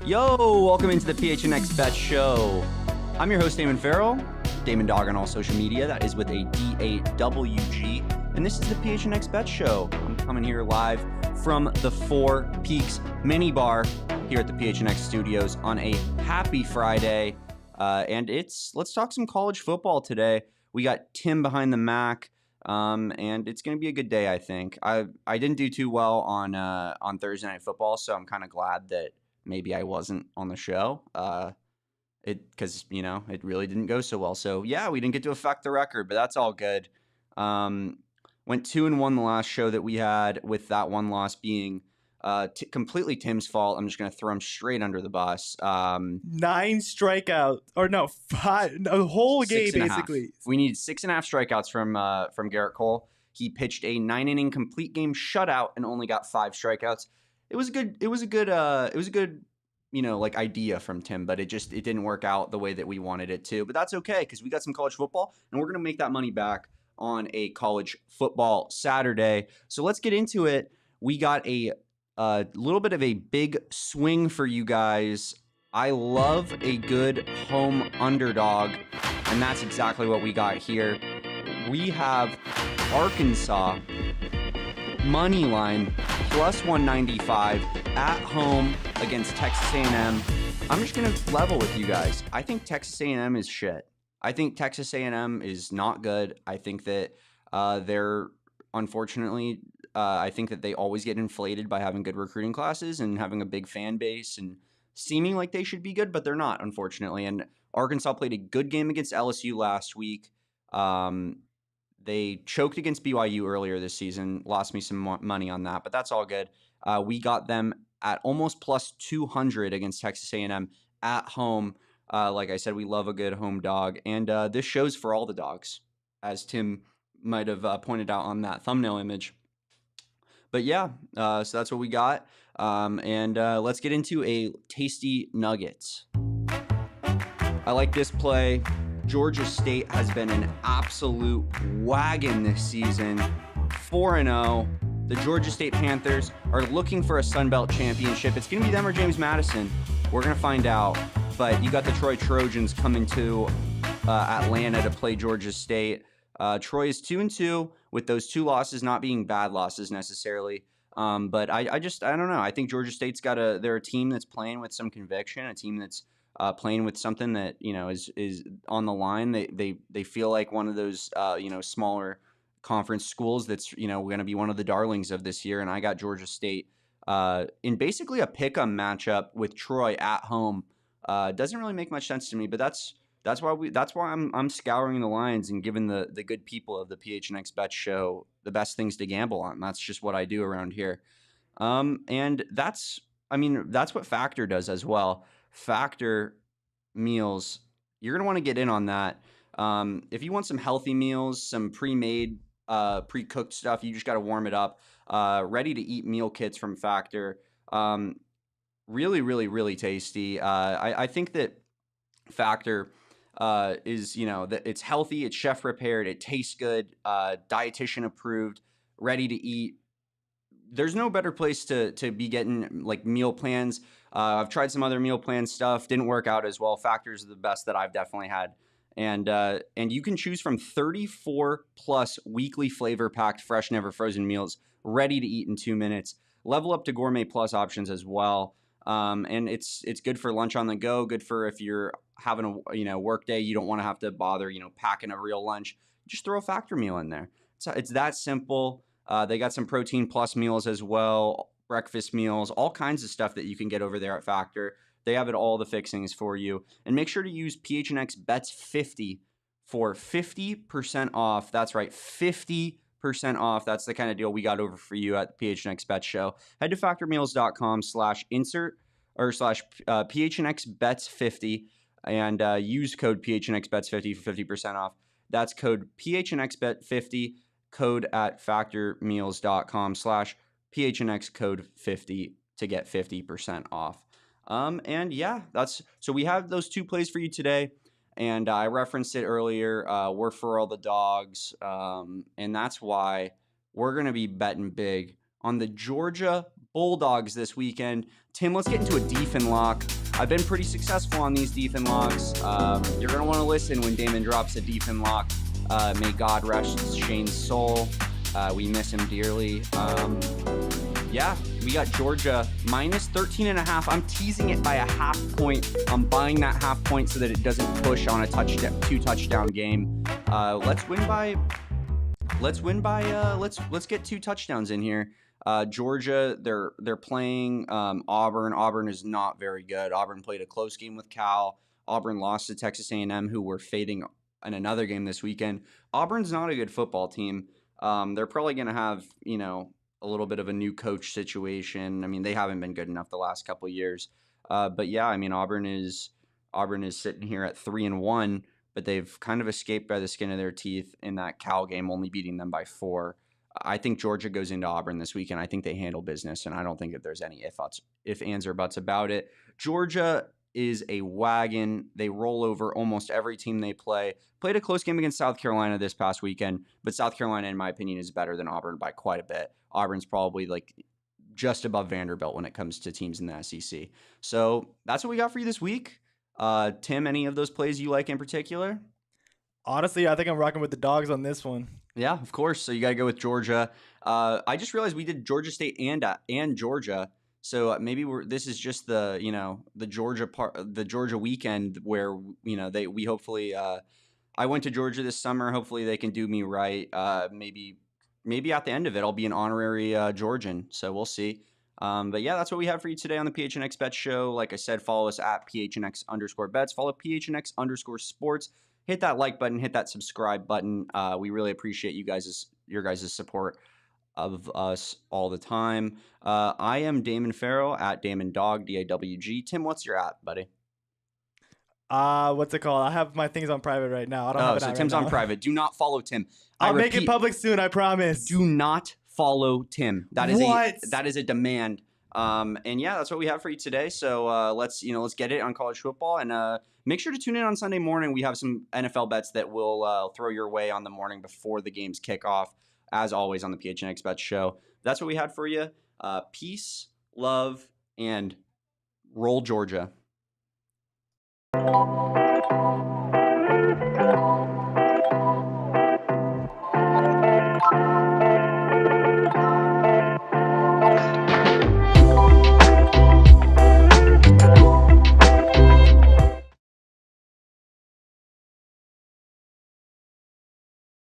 Yo, welcome into the PHNX Bets show. I'm your host, Damon Farrell, Damon Dog on all social media. That is with a D-A-W-G. And this is the PHNX Bets show. I'm coming here live from the Four Peaks mini bar here at the PHNX studios on a happy Friday. Let's talk some college football today. We got Tim behind the Mac. And it's going to be a good day, I think. I didn't do too well on Thursday Night Football, so I'm kind of glad that maybe I wasn't on the show. Because it really didn't go so well. So yeah, we didn't get to affect the record, but that's all good. Went 2-1 the last show that we had, with that one loss being completely Tim's fault. I'm just going to throw him straight under the bus. 9 strikeouts, or no, 5, a whole game basically. We needed 6.5 strikeouts from Garrett Cole. He pitched a 9-inning complete game shutout and only got 5 strikeouts. It was a good idea from Tim, but it didn't work out the way that we wanted it to. But that's okay, because we got some college football, and we're going to make that money back on a college football Saturday. So let's get into it. We got a little bit of a big swing for you guys. I love a good home underdog, and that's exactly what we got here. We have Arkansas money line plus 195 at home against Texas A&M. I'm just going to level with you guys. I think Texas A&M is shit. I think Texas A&M is not good. I think that they're, unfortunately, I think that they always get inflated by having good recruiting classes and having a big fan base and seeming like they should be good, but they're not, unfortunately. And Arkansas played a good game against LSU last week. They choked against BYU earlier this season, lost me some money on that, but that's all good. We got them at almost plus 200 against Texas A&M at home. Like I said, we love a good home dog, and this shows for all the dogs, as Tim might have pointed out on that thumbnail image. But yeah, so that's what we got, and let's get into a tasty nuggets. I like this play. Georgia State has been an absolute wagon this season, 4-0. The Georgia State Panthers are looking for a Sun Belt championship. It's going to be them or James Madison. We're going to find out. But you got the Troy Trojans coming to Atlanta to play Georgia State. Troy is 2-2, with those 2 losses not being bad losses necessarily. But I don't know. I think Georgia State's they're a team that's playing with some conviction, a team that's playing with something that is on the line. They feel like one of those smaller conference schools that's going to be one of the darlings of this year. And I got Georgia State in basically a pick-em matchup with Troy at home. Doesn't really make much sense to me, but that's why I'm scouring the lines and giving the good people of the PHNX Bets show the best things to gamble on. That's just what I do around here. And that's what Factor does as well. Factor meals, you're going to want to get in on that. If you want some healthy meals, some pre-made, pre-cooked stuff, you just got to warm it up. Ready to eat meal kits from Factor. Really, really, really tasty. I think that Factor is, that it's healthy, it's chef prepared, it tastes good, dietitian approved, ready to eat. There's no better place to be getting like meal plans. I've tried some other meal plan stuff, didn't work out as well. Factors are the best that I've definitely had. And you can choose from 34 plus weekly flavor packed, fresh, never frozen meals, ready to eat in 2 minutes. Level up to gourmet plus options as well. And it's good for lunch on the go, good for if you're having a work day, you don't want to have to bother, packing a real lunch. Just throw a Factor meal in there. It's that simple. They got some protein plus meals as well, breakfast meals, all kinds of stuff that you can get over there at Factor. They have it all the fixings for you. And make sure to use PHNX Bets 50 for 50% off. That's right, 50% off. That's the kind of deal we got over for you at the PHNX Bets show. Head to factormeals.com/insert or /PHNX Bets 50 and use code PHNX Bets 50 for 50% off. That's code PHNX Bet 50, code at factormeals.com/PHNX code 50 to get 50% off. And yeah, so we have those 2 plays for you today. And I referenced it earlier. We're for all the dogs. And that's why we're going to be betting big on the Georgia Bulldogs this weekend. Tim, let's get into a deep and lock. I've been pretty successful on these Deefin locks. You're going to want to listen when Damon drops a Deefin lock. May God rest Shane's soul. We miss him dearly. Yeah, we got Georgia minus 13.5. I'm teasing it by a half point. I'm buying that half point so that it doesn't push on a two touchdown game. Let's get 2 touchdowns in here. Georgia, they're playing Auburn. Auburn is not very good. Auburn played a close game with Cal. Auburn lost to Texas A&M, who were fading in another game this weekend. Auburn's not a good football team. They're probably going to have, a little bit of a new coach situation. I mean, they haven't been good enough the last couple of years. But yeah, I mean, Auburn is sitting here at 3-1, but they've kind of escaped by the skin of their teeth in that Cal game, only beating them by 4. I think Georgia goes into Auburn this weekend. I think they handle business, and I don't think that there's any if, ands, or buts about it. Georgia is a wagon. They roll over almost every team they play. Played a close game against South Carolina this past weekend, but South Carolina, in my opinion, is better than Auburn by quite a bit. Auburn's probably just above Vanderbilt when it comes to teams in the SEC. So that's what we got for you this week. Tim, any of those plays you like in particular? Honestly, I think I'm rocking with the dogs on this one. Yeah, of course. So you got to go with Georgia. I just realized we did Georgia State and Georgia. So maybe this is just the Georgia weekend where we hopefully I went to Georgia this summer. Hopefully they can do me right. Maybe at the end of it I'll be an honorary Georgian. So we'll see. But yeah, that's what we have for you today on the PHNX Bets show. Like I said, follow us at PHNX_bets. Follow PHNX_sports. Hit that like button. Hit that subscribe button. We really appreciate your guys' support of us all the time. I am Damon Farrell at Damon Dog, DAWG. Tim, what's your at, buddy? What's it called? I have my things on private right now. I don't have it so out Tim's right on now. private. Do not follow Tim. I'll make it public soon, I promise. Do not follow Tim. That is What? a demand. And yeah, that's what we have for you today. So let's get it on college football, and make sure to tune in on Sunday morning. We have some NFL bets that we'll throw your way on the morning before the games kick off, as always on the PHNX Bets show. That's what we had for you. Peace, love, and roll Georgia.